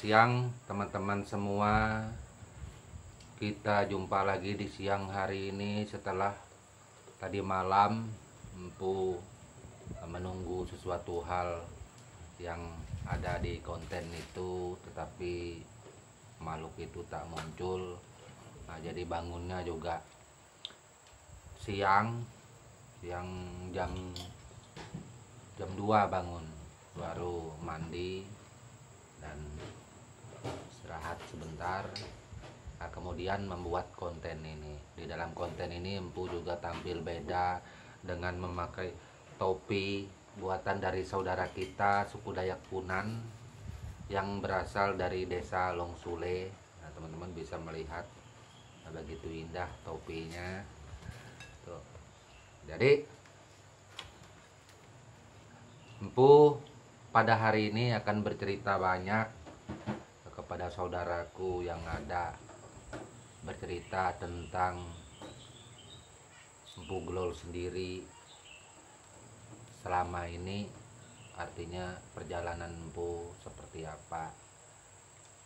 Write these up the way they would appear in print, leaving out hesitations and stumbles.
siang teman-teman semua. Kita jumpa lagi di siang hari ini setelah tadi malam Empu menunggu sesuatu hal yang ada di konten itu, tetapi makhluk itu tak muncul. Nah, jadi bangunnya juga siang, yang jam 2 bangun, baru mandi dan istirahat sebentar. Nah, kemudian membuat konten ini. Di dalam konten ini Empu juga tampil beda dengan memakai topi buatan dari saudara kita suku Dayak Punan yang berasal dari desa Longsule. Nah, teman-teman bisa melihat begitu indah topinya. Tuh. Jadi Empu pada hari ini akan bercerita banyak kepada saudaraku yang ada, bercerita tentang Empu Glol sendiri selama ini, artinya perjalanan Empu seperti apa.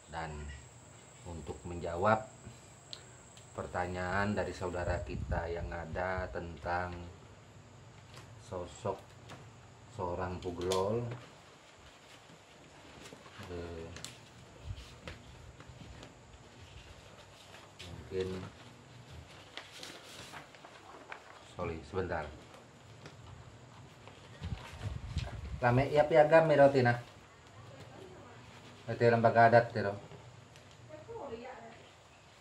Dan untuk menjawab pertanyaan dari saudara kita yang ada tentang sosok seorang Empu Glol, mungkin sebentar. Lame ya piagam mero tina. Ito lembaga adat tiro.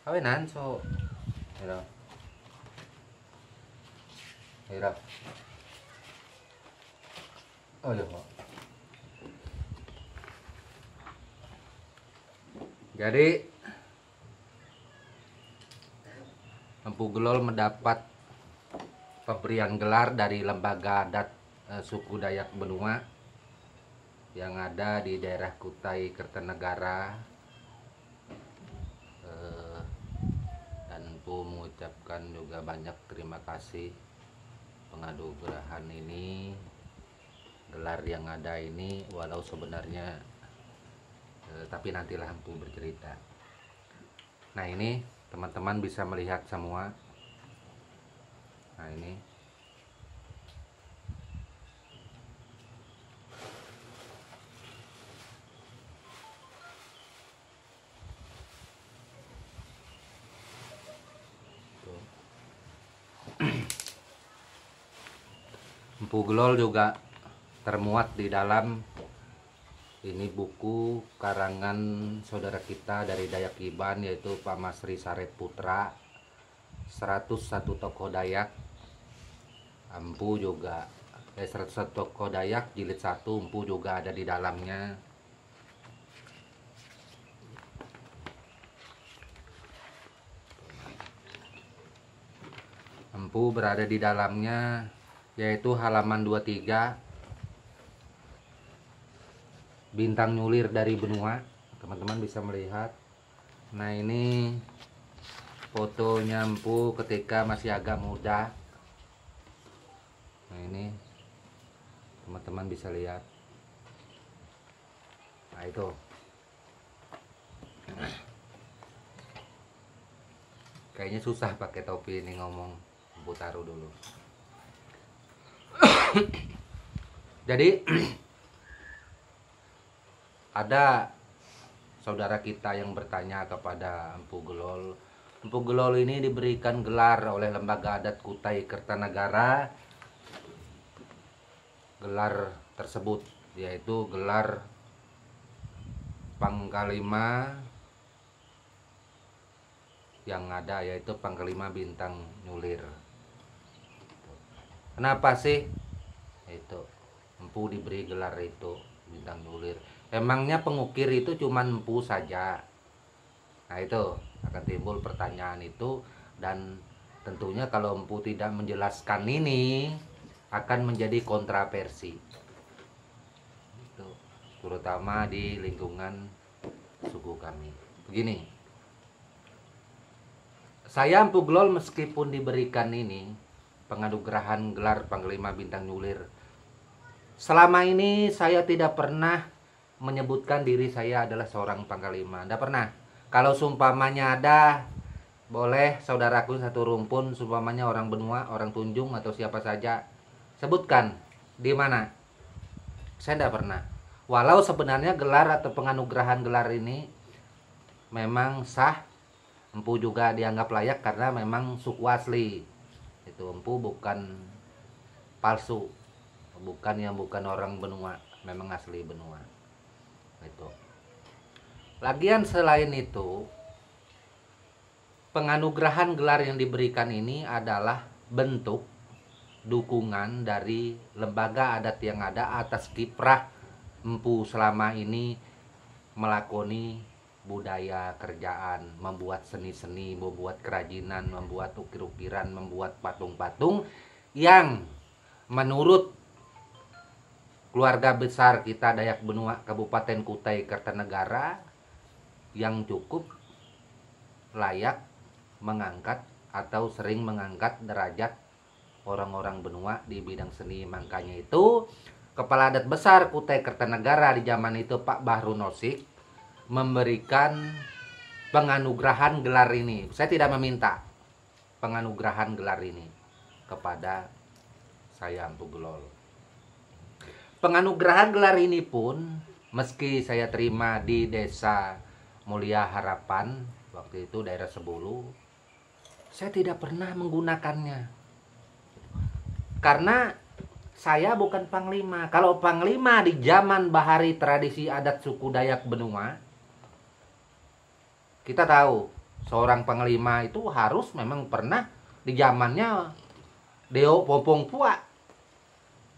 Kawinan so mero. Mero. Oh iya Pak. Jadi Empu Glol mendapat pemberian gelar dari lembaga adat suku Dayak Benua yang ada di daerah Kutai Kertanegara. Dan Empu mengucapkan juga banyak terima kasih penganugerahan ini, gelar yang ada ini, walau sebenarnya tapi nantilah Empu bercerita. Nah, ini teman-teman bisa melihat semua. Nah, ini tuh. Empu Glol juga termuat di dalam ini buku karangan saudara kita dari Dayak Iban, yaitu Pak Masri Saret Putra, 101 tokoh Dayak. Empu juga 101 tokoh Dayak jilid 1, Empu juga ada di dalamnya. Empu berada di dalamnya, yaitu halaman 23, Bintang Nyulir dari Benua. Teman-teman bisa melihat. Nah, ini fotonya Empu ketika masih agak muda. Nah, ini teman-teman bisa lihat. Nah, itu. Kayaknya susah pakai topi ini ngomong. Empu taruh dulu. Jadi ada saudara kita yang bertanya kepada Empu Glol. Empu Glol ini diberikan gelar oleh lembaga adat Kutai Kertanegara. Gelar tersebut yaitu gelar Panglima yang ada, yaitu Panglima Bintang Nyulir. Kenapa sih itu Empu diberi gelar itu Bintang Nyulir? Emangnya pengukir itu cuma Empu saja? Nah, itu akan timbul pertanyaan itu, dan tentunya kalau Empu tidak menjelaskan ini akan menjadi kontroversi. Itu terutama di lingkungan suku kami. Begini, saya Empu Glol meskipun diberikan ini penganugerahan gelar Panglima Bintang Nyulir, selama ini saya tidak pernah menyebutkan diri saya adalah seorang Panglima. Tidak pernah. Kalau sumpamanya ada, boleh saudaraku satu rumpun, sumpamanya orang benua, orang Tunjung atau siapa saja, sebutkan di mana. Saya tidak pernah. Walau sebenarnya gelar atau penganugerahan gelar ini memang sah, Empu juga dianggap layak karena memang suku asli. Itu Empu bukan palsu, bukan orang benua, memang asli benua. Itu. Lagian selain itu, penganugerahan gelar yang diberikan ini adalah bentuk dukungan dari lembaga adat yang ada atas kiprah Empu selama ini melakoni budaya kerjaan, membuat seni-seni, membuat kerajinan, membuat ukir-ukiran, membuat patung-patung yang menurut keluarga besar kita Dayak Benua Kabupaten Kutai Kartanegara yang cukup layak mengangkat atau sering mengangkat derajat orang-orang benua di bidang seni. Makanya itu Kepala Adat Besar Kutai Kartanegara di zaman itu Pak Bahru Nosik memberikan penganugerahan gelar ini. Saya tidak meminta penganugerahan gelar ini kepada saya Empu Gelol. Penganugerahan gelar ini pun meski saya terima di Desa Mulia Harapan, waktu itu daerah Sebulu, saya tidak pernah menggunakannya. Karena saya bukan panglima. Kalau panglima di zaman bahari tradisi adat suku Dayak Benua, kita tahu seorang panglima itu harus memang pernah di zamannya Deo Popong Pua.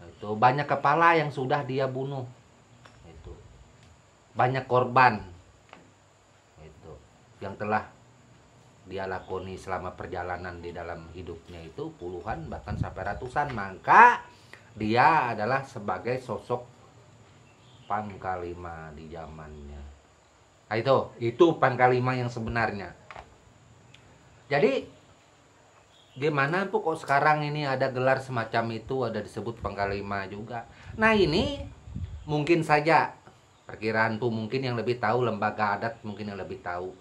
Itu banyak kepala yang sudah dia bunuh. Itu banyak korban itu yang telah dia lakoni selama perjalanan di dalam hidupnya itu puluhan bahkan sampai ratusan. Maka dia adalah sebagai sosok Panglima di zamannya. Nah, itu Panglima yang sebenarnya. Jadi gimana kok sekarang ini ada gelar semacam itu, ada disebut Panglima juga. Nah ini mungkin saja perkiraanku, mungkin yang lebih tahu lembaga adat, mungkin yang lebih tahu.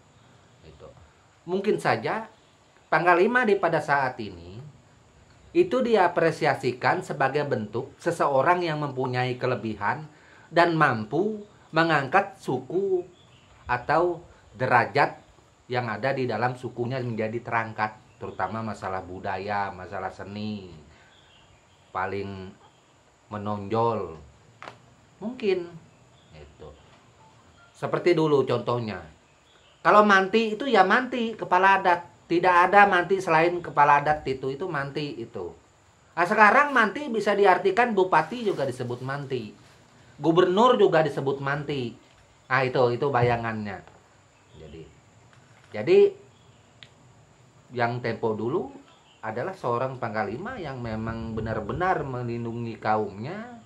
Itu mungkin saja Panglima di pada saat ini itu diapresiasikan sebagai bentuk seseorang yang mempunyai kelebihan dan mampu mengangkat suku atau derajat yang ada di dalam sukunya menjadi terangkat, terutama masalah budaya, masalah seni, paling menonjol. Mungkin itu. Seperti dulu contohnya. Kalau manti itu ya manti, kepala adat. Tidak ada manti selain kepala adat itu manti itu. Nah, sekarang manti bisa diartikan bupati juga disebut manti. Gubernur juga disebut manti. Nah, itu bayangannya. Jadi yang tempo dulu adalah seorang Panglima yang memang benar-benar melindungi kaumnya,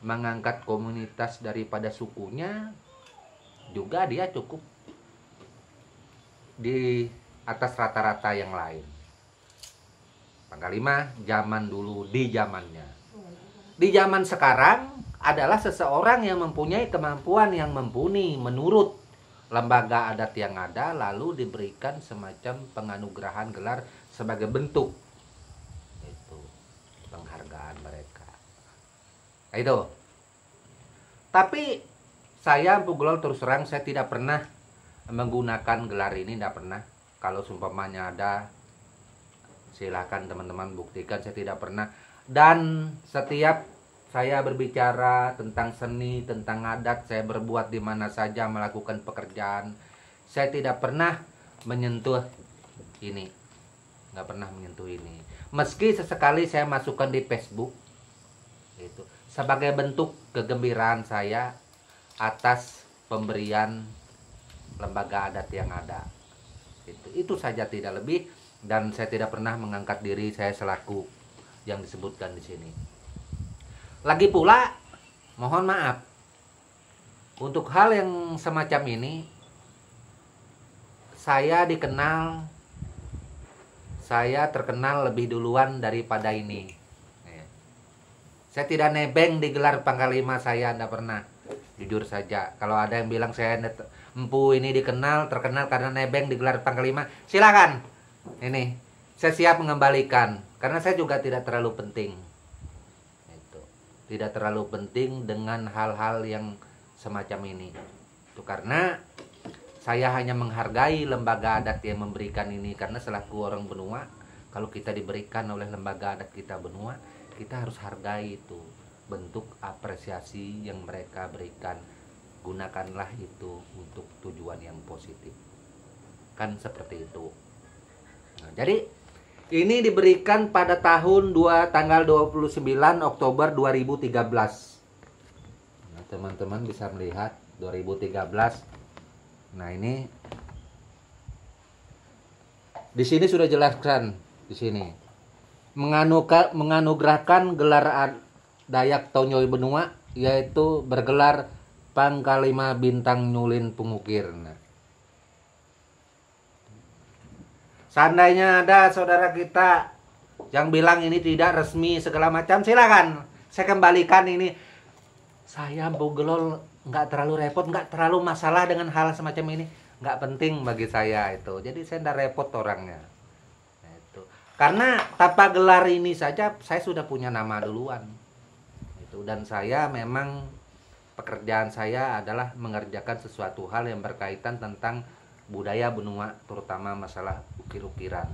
mengangkat komunitas daripada sukunya, juga dia cukup di atas rata-rata yang lain. Panglima zaman dulu di zamannya. Di zaman sekarang adalah seseorang yang mempunyai kemampuan yang mumpuni menurut lembaga adat yang ada, lalu diberikan semacam penganugerahan gelar sebagai bentuk itu penghargaan mereka. Nah, itu. Tapi saya Empu Gelol terus terang saya tidak pernah menggunakan gelar ini, tidak pernah. Kalau sumpamanya ada, silakan teman-teman buktikan, saya tidak pernah. Dan setiap saya berbicara tentang seni, tentang adat, saya berbuat di mana saja, melakukan pekerjaan, saya tidak pernah menyentuh ini. Nggak pernah menyentuh ini. Meski sesekali saya masukkan di Facebook, itu sebagai bentuk kegembiraan saya atas pemberian lembaga adat yang ada. Itu saja, tidak lebih, dan saya tidak pernah mengangkat diri saya selaku yang disebutkan di sini. Lagi pula, mohon maaf untuk hal yang semacam ini, saya terkenal lebih duluan daripada ini. Saya tidak nebeng di gelar Panglima, saya tidak pernah. Jujur saja, kalau ada yang bilang Empu ini terkenal karena nebeng di gelar Panglima, silakan. Ini saya siap mengembalikan karena saya juga tidak terlalu penting. Itu tidak terlalu penting dengan hal-hal yang semacam ini. Itu karena saya hanya menghargai lembaga adat yang memberikan ini, karena selaku orang benua, kalau kita diberikan oleh lembaga adat kita benua, kita harus hargai itu bentuk apresiasi yang mereka berikan. Gunakanlah itu untuk tujuan yang positif, kan seperti itu. Nah, jadi ini diberikan pada tanggal 29 Oktober 2013. Nah, teman-teman bisa melihat 2013. Nah, ini di sini sudah jelaskan di sini menganugerahkan gelar Dayak Tonyoy Benua, yaitu bergelar Pangkalima Bintang Nyulin Pengukir. Nah, seandainya ada saudara kita yang bilang ini tidak resmi segala macam, silakan saya kembalikan ini. Saya Bogelol nggak terlalu repot, nggak terlalu masalah dengan hal semacam ini, nggak penting bagi saya itu. Jadi saya nggak repot orangnya. Nah, itu karena tanpa gelar ini saja saya sudah punya nama duluan. Itu, dan saya memang pekerjaan saya adalah mengerjakan sesuatu hal yang berkaitan tentang budaya benua, terutama masalah ukir-ukiran.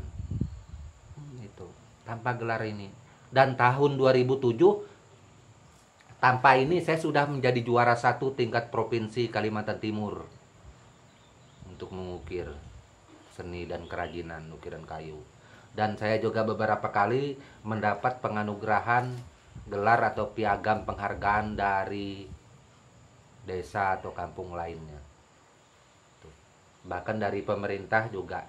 Itu tanpa gelar ini. Dan tahun 2007 tanpa ini saya sudah menjadi juara 1 tingkat provinsi Kalimantan Timur untuk mengukir seni dan kerajinan ukiran kayu. Dan saya juga beberapa kali mendapat penganugerahan gelar atau piagam penghargaan dari desa atau kampung lainnya. Bahkan dari pemerintah juga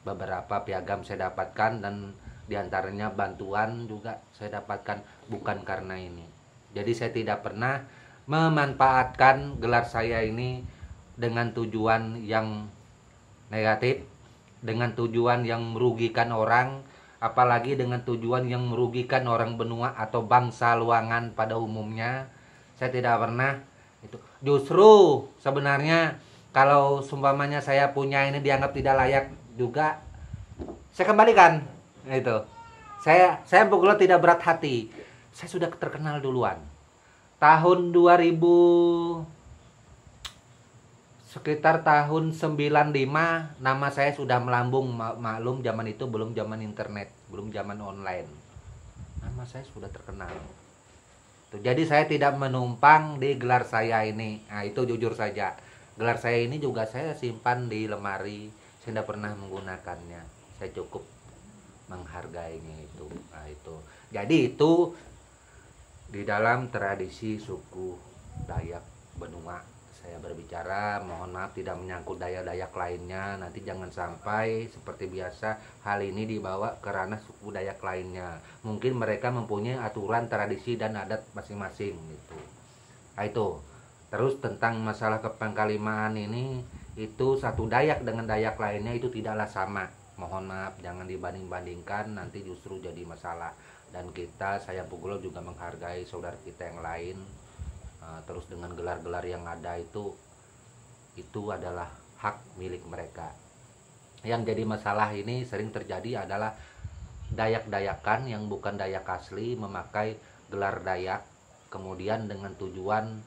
beberapa piagam saya dapatkan, dan diantaranya bantuan juga saya dapatkan bukan karena ini. Jadi saya tidak pernah memanfaatkan gelar saya ini dengan tujuan yang negatif, dengan tujuan yang merugikan orang, apalagi dengan tujuan yang merugikan orang benua atau bangsa Luangan pada umumnya. Saya tidak pernah itu. Justru sebenarnya kalau seumpamanya saya punya ini dianggap tidak layak juga, saya kembalikan. Itu. Saya Bogelol tidak berat hati. Saya sudah terkenal duluan. Tahun 2000, sekitar tahun 95, nama saya sudah melambung. Maklum zaman itu belum zaman internet, belum zaman online. Nama saya sudah terkenal. Tuh, jadi saya tidak menumpang di gelar saya ini. Nah, itu jujur saja. Gelar saya ini juga saya simpan di lemari. Saya tidak pernah menggunakannya. Saya cukup menghargainya itu. Nah, itu. Jadi itu di dalam tradisi suku Dayak Benua saya berbicara, mohon maaf tidak menyangkut Dayak lainnya. Nanti jangan sampai seperti biasa hal ini dibawa ke ranah suku Dayak lainnya. Mungkin mereka mempunyai aturan, tradisi dan adat masing-masing gitu. Nah, itu. Terus tentang masalah kepangkalimaan ini, itu satu Dayak dengan Dayak lainnya itu tidaklah sama. Mohon maaf, jangan dibanding-bandingkan, nanti justru jadi masalah. Dan saya Bogelol juga menghargai saudara kita yang lain. Terus dengan gelar-gelar yang ada itu adalah hak milik mereka. Yang jadi masalah ini sering terjadi adalah Dayak-Dayakan yang bukan Dayak asli memakai gelar Dayak, kemudian dengan tujuan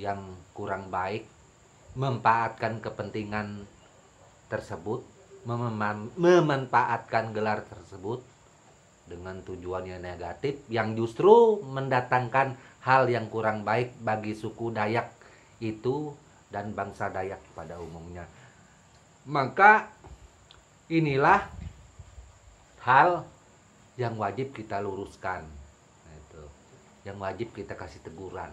yang kurang baik, memanfaatkan kepentingan tersebut, memanfaatkan gelar tersebut dengan tujuan yang negatif, yang justru mendatangkan hal yang kurang baik bagi suku Dayak itu dan bangsa Dayak pada umumnya. Maka inilah hal yang wajib kita luruskan, itu yang wajib kita kasih teguran,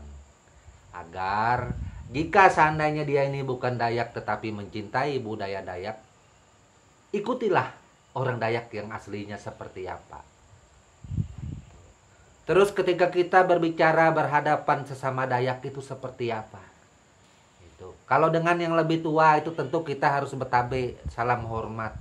agar jika seandainya dia ini bukan Dayak tetapi mencintai budaya Dayak, ikutilah orang Dayak yang aslinya seperti apa. Terus ketika kita berbicara berhadapan sesama Dayak itu seperti apa? Itu. Kalau dengan yang lebih tua itu tentu kita harus bertabe, salam hormat.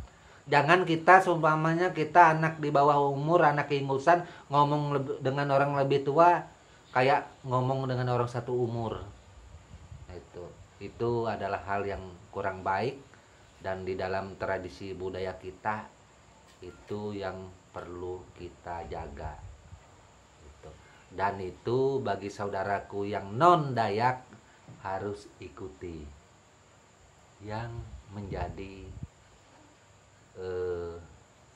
Jangan kita seumpamanya kita anak di bawah umur, anak ingusan, ngomong dengan orang lebih tua kayak ngomong dengan orang satu umur. Itu adalah hal yang kurang baik, dan di dalam tradisi budaya kita itu yang perlu kita jaga gitu. Dan itu bagi saudaraku yang non Dayak harus ikuti yang menjadi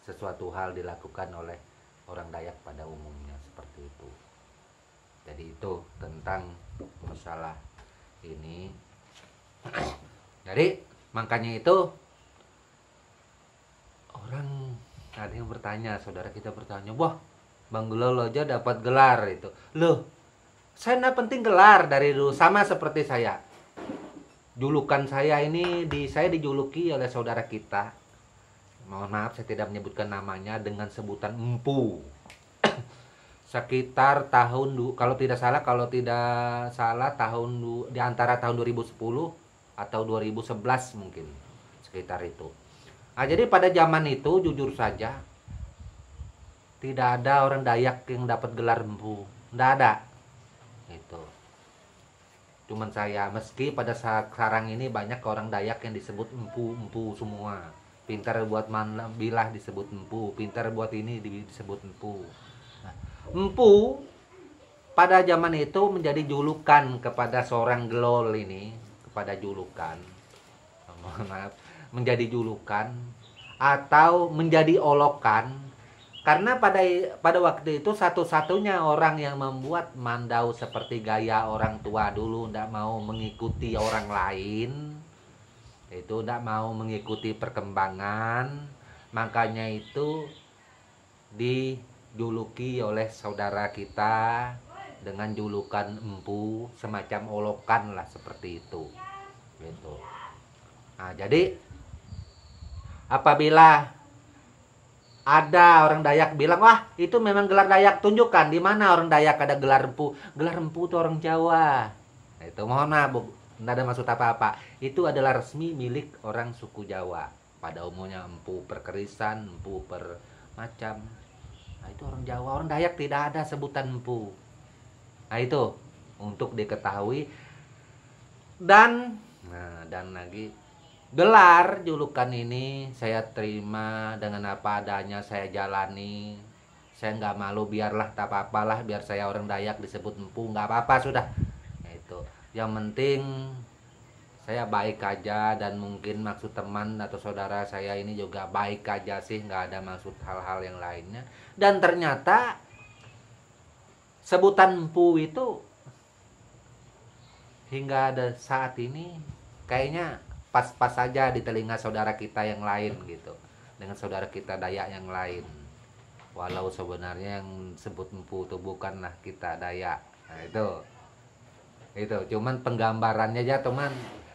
sesuatu hal dilakukan oleh orang Dayak pada umumnya, seperti itu. Jadi itu tentang masalah ini. Jadi makanya itu orang ada yang bertanya, saudara kita bertanya, wah Bang Gelol aja dapat gelar itu. Loh, saya enggak penting gelar dari dulu, sama seperti saya. Julukan saya ini saya dijuluki oleh saudara kita. Mohon maaf saya tidak menyebutkan namanya, dengan sebutan Empu. Sekitar tahun kalau tidak salah tahun di antara tahun 2010 atau 2011 mungkin, sekitar itu. Nah, jadi pada zaman itu jujur saja tidak ada orang Dayak yang dapat gelar Empu, tidak ada. Itu. Cuman saya, meski pada saat sekarang ini banyak orang Dayak yang disebut empu semua. Pintar buat bilah disebut empu, pintar buat ini disebut empu. Nah, empu pada zaman itu menjadi julukan kepada seorang Gelol ini, kepada julukan. Maaf, menjadi julukan atau menjadi olokan, karena pada waktu itu satu-satunya orang yang membuat mandau seperti gaya orang tua dulu, tidak mau mengikuti orang lain, itu tidak mau mengikuti perkembangan, makanya itu dijuluki oleh saudara kita dengan julukan Empu, semacam olokan lah, seperti itu gitu. Nah, jadi apabila ada orang Dayak bilang, wah itu memang gelar Dayak, tunjukkan di mana orang Dayak ada gelar Empu. Gelar Empu itu orang Jawa. Nah, itu mohon maaf, tidak ada maksud apa-apa. Itu adalah resmi milik orang suku Jawa. Pada umumnya Empu perkerisan, Empu per macam. Nah, itu orang Jawa, orang Dayak tidak ada sebutan Empu. Nah, itu untuk diketahui. Dan lagi, gelar julukan ini saya terima dengan apa adanya, saya jalani. Saya nggak malu, biarlah tak apa-apalah, biar saya orang Dayak disebut Empu, nggak apa-apa sudah. Nah, itu. Yang penting saya baik aja, dan mungkin maksud teman atau saudara saya ini juga baik aja sih, nggak ada maksud hal-hal yang lainnya. Dan ternyata sebutan Empu itu hingga ada saat ini kayaknya pas-pas saja di telinga saudara kita yang lain gitu, dengan saudara kita Dayak yang lain, walau sebenarnya yang sebut Empu itu bukanlah kita Dayak. Nah, itu cuman penggambarannya aja teman,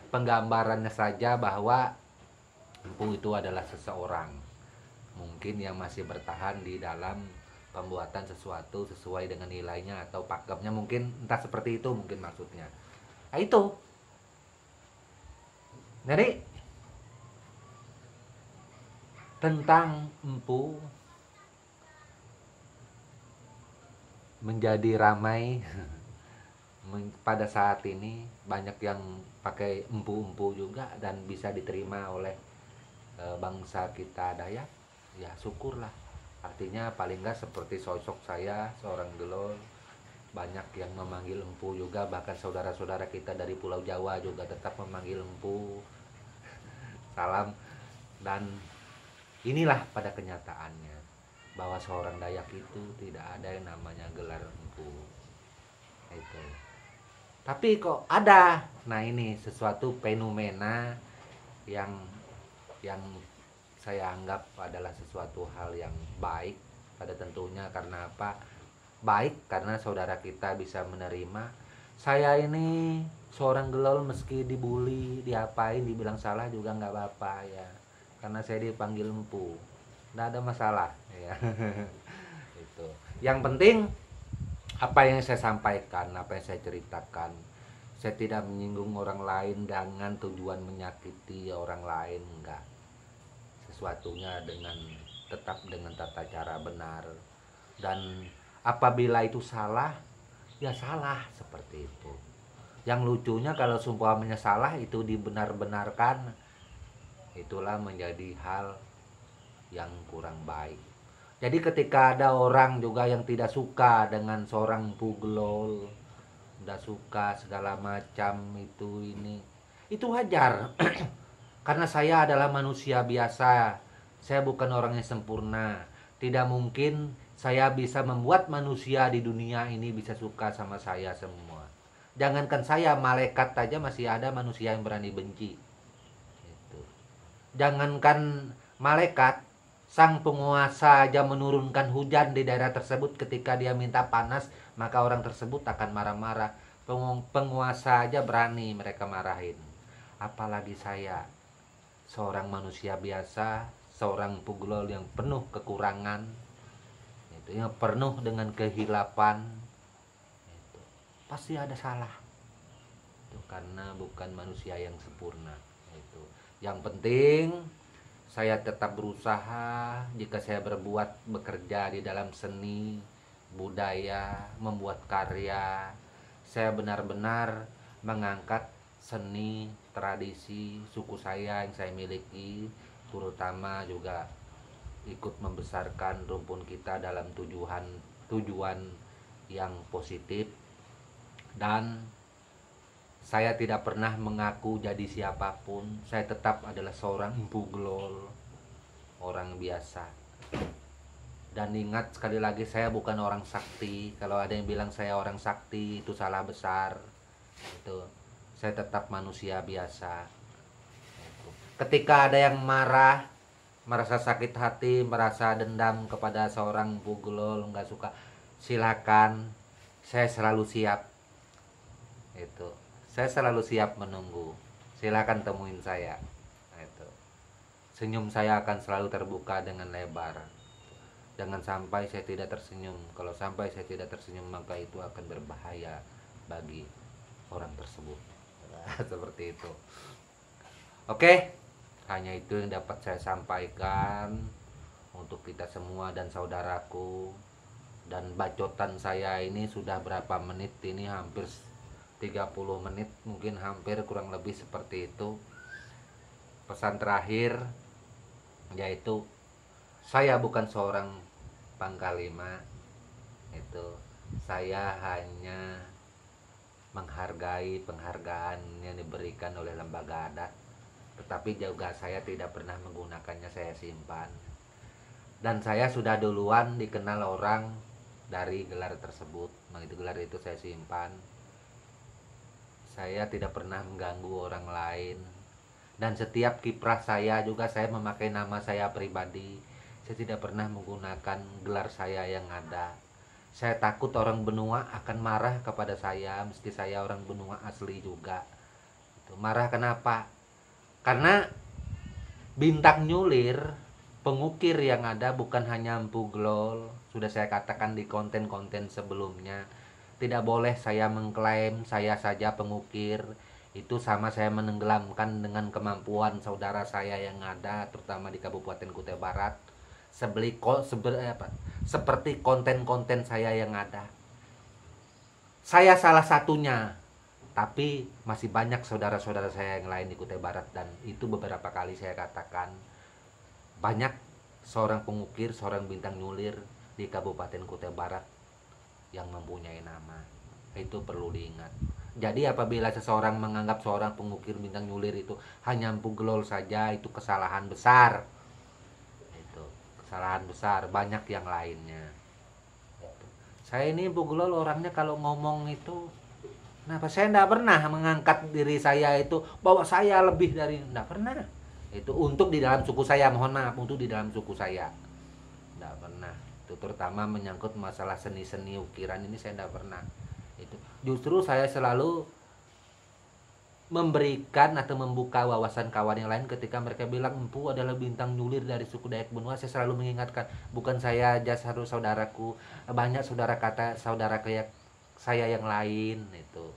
penggambarannya saja bahwa Empu itu adalah seseorang mungkin yang masih bertahan di dalam pembuatan sesuatu sesuai dengan nilainya atau pakemnya, mungkin entah seperti itu mungkin maksudnya. Nah, itu. Jadi tentang Empu menjadi ramai pada saat ini, banyak yang pakai empu-empu juga dan bisa diterima oleh bangsa kita Dayak. Ya syukurlah, artinya paling nggak seperti sosok saya seorang Gelol, banyak yang memanggil Empu juga, bahkan saudara-saudara kita dari Pulau Jawa juga tetap memanggil Empu. Salam. Dan inilah pada kenyataannya bahwa seorang Dayak itu tidak ada yang namanya gelar Empu. Itu. Tapi kok ada. Nah, ini sesuatu fenomena yang saya anggap adalah sesuatu hal yang baik, pada tentunya karena apa? Baik karena saudara kita bisa menerima saya ini seorang Gelol, meski dibully, diapain, dibilang salah juga nggak apa-apa ya, karena saya dipanggil Empu, nggak ada masalah ya. Itu yang penting, apa yang saya sampaikan, apa yang saya ceritakan, saya tidak menyinggung orang lain dengan tujuan menyakiti orang lain, enggak. Sesuatunya tetap dengan tata cara benar, dan apabila itu salah, ya salah, seperti itu. Yang lucunya kalau seumpamanya salah itu dibenar-benarkan, itulah menjadi hal yang kurang baik. Jadi ketika ada orang juga yang tidak suka dengan seorang puglol, tidak suka segala macam itu wajar. Karena saya adalah manusia biasa, saya bukan orang yang sempurna. Tidak mungkin saya bisa membuat manusia di dunia ini bisa suka sama saya semua. Jangankan saya, malaikat aja masih ada manusia yang berani benci. Gitu. Jangankan malaikat, sang penguasa aja menurunkan hujan di daerah tersebut ketika dia minta panas, maka orang tersebut akan marah-marah. Penguasa aja berani mereka marahin. Apalagi saya, seorang manusia biasa, seorang puglol yang penuh kekurangan, yang penuh dengan kehilapan, pasti ada salah. Itu karena bukan manusia yang sempurna. Itu. Yang penting saya tetap berusaha. Jika saya bekerja di dalam seni, budaya, membuat karya, saya benar-benar mengangkat seni, tradisi suku saya yang saya miliki, terutama juga ikut membesarkan rumpun kita dalam tujuan yang positif. Dan saya tidak pernah mengaku jadi siapapun. Saya tetap adalah seorang puglol, orang biasa. Dan ingat sekali lagi, saya bukan orang sakti. Kalau ada yang bilang saya orang sakti, itu salah besar. Itu, saya tetap manusia biasa. Itu. Ketika ada yang marah, merasa sakit hati, merasa dendam kepada seorang puglol, nggak suka, silakan. Saya selalu siap. Itu, saya selalu siap menunggu. Silakan temuin saya. Itu, senyum saya akan selalu terbuka dengan lebar. Jangan sampai saya tidak tersenyum. Kalau sampai saya tidak tersenyum, maka itu akan berbahaya bagi orang tersebut. Seperti itu. Oke, hanya itu yang dapat saya sampaikan untuk kita semua dan saudaraku. Dan bacotan saya ini sudah berapa menit? Ini hampir 30 menit, mungkin hampir kurang lebih seperti itu. Pesan terakhir yaitu, saya bukan seorang pangkalima. Itu, saya hanya menghargai penghargaan yang diberikan oleh lembaga adat, tetapi juga saya tidak pernah menggunakannya, saya simpan. Dan saya sudah duluan dikenal orang dari gelar tersebut. Begitu gelar itu saya simpan. Saya tidak pernah mengganggu orang lain. Dan setiap kiprah saya juga saya memakai nama saya pribadi. Saya tidak pernah menggunakan gelar saya yang ada. Saya takut orang benua akan marah kepada saya, meski saya orang benua asli juga. Itu. Marah kenapa? Karena bintang nyulir, pengukir yang ada bukan hanya puglol. Sudah saya katakan di konten-konten sebelumnya. Tidak boleh saya mengklaim saya saja pengukir. Itu sama saya menenggelamkan dengan kemampuan saudara saya yang ada, terutama di Kabupaten Kutai Barat. Seperti konten-konten saya yang ada. Saya salah satunya, tapi masih banyak saudara-saudara saya yang lain di Kutai Barat. Dan itu beberapa kali saya katakan, banyak seorang pengukir, seorang bintang nyulir di Kabupaten Kutai Barat yang mempunyai nama. Itu perlu diingat. Jadi apabila seseorang menganggap seorang pengukir bintang nyulir itu hanya puglol saja, itu kesalahan besar. Itu kesalahan besar, banyak yang lainnya. Itu. Saya ini puglol orangnya kalau ngomong itu, kenapa saya tidak pernah mengangkat diri saya itu bahwa saya lebih dari, tidak pernah. Itu untuk di dalam suku saya, mohon maaf, untuk di dalam suku saya tidak pernah. Itu terutama menyangkut masalah seni-seni ukiran ini saya tidak pernah. Itu justru saya selalu memberikan atau membuka wawasan kawan yang lain ketika mereka bilang empu adalah bintang nyulir dari suku Dayak Benua. Saya selalu mengingatkan, bukan saya aja, saudaraku, banyak saudara kayak saya yang lain itu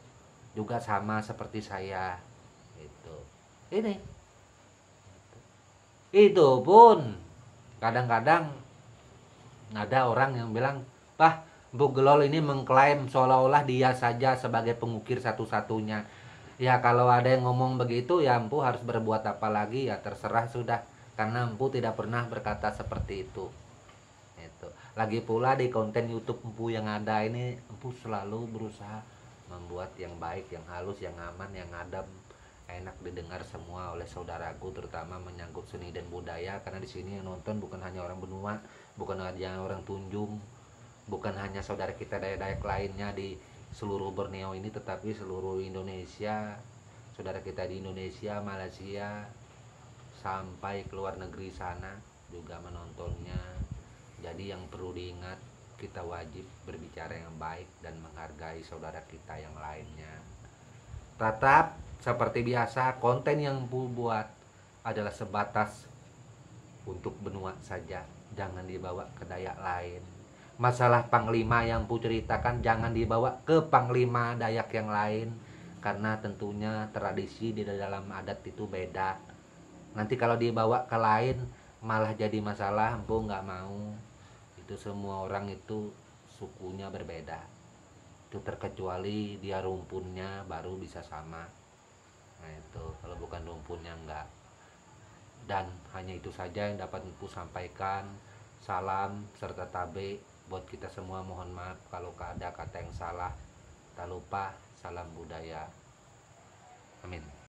juga sama seperti saya. Itu pun kadang-kadang ada orang yang bilang, "Pak, Bu Gelol ini mengklaim seolah-olah dia saja sebagai pengukir satu-satunya. Ya kalau ada yang ngomong begitu ya Empu harus berbuat apa lagi ya terserah sudah. Karena Empu tidak pernah berkata seperti itu. Itu. Lagi pula di konten YouTube Empu yang ada ini Empu selalu berusaha membuat yang baik, yang halus, yang aman, yang adem, enak didengar semua oleh saudaraku, terutama menyangkut seni dan budaya, karena di sini yang nonton bukan hanya orang Benua, bukan hanya orang Tunjung, bukan hanya saudara kita dayak-dayak lainnya di seluruh Borneo ini, tetapi seluruh Indonesia, saudara kita di Indonesia, Malaysia, sampai ke luar negeri sana juga menontonnya. Jadi yang perlu diingat, kita wajib berbicara yang baik dan menghargai saudara kita yang lainnya. Tetap seperti biasa, konten yang Empu buat adalah sebatas untuk Benua saja, jangan dibawa ke Dayak lain. Masalah Panglima yang Empu ceritakan jangan dibawa ke Panglima Dayak yang lain, karena tentunya tradisi di dalam adat itu beda. Nanti kalau dibawa ke lain malah jadi masalah, Empu nggak mau. Itu semua orang itu sukunya berbeda. Itu terkecuali dia rumpunnya baru bisa sama. Nah itu kalau bukan rumpunnya enggak. Dan hanya itu saja yang dapat Empu sampaikan. Salam serta tabe buat kita semua. Mohon maaf kalau ada kata yang salah. Tak lupa salam budaya. Amin.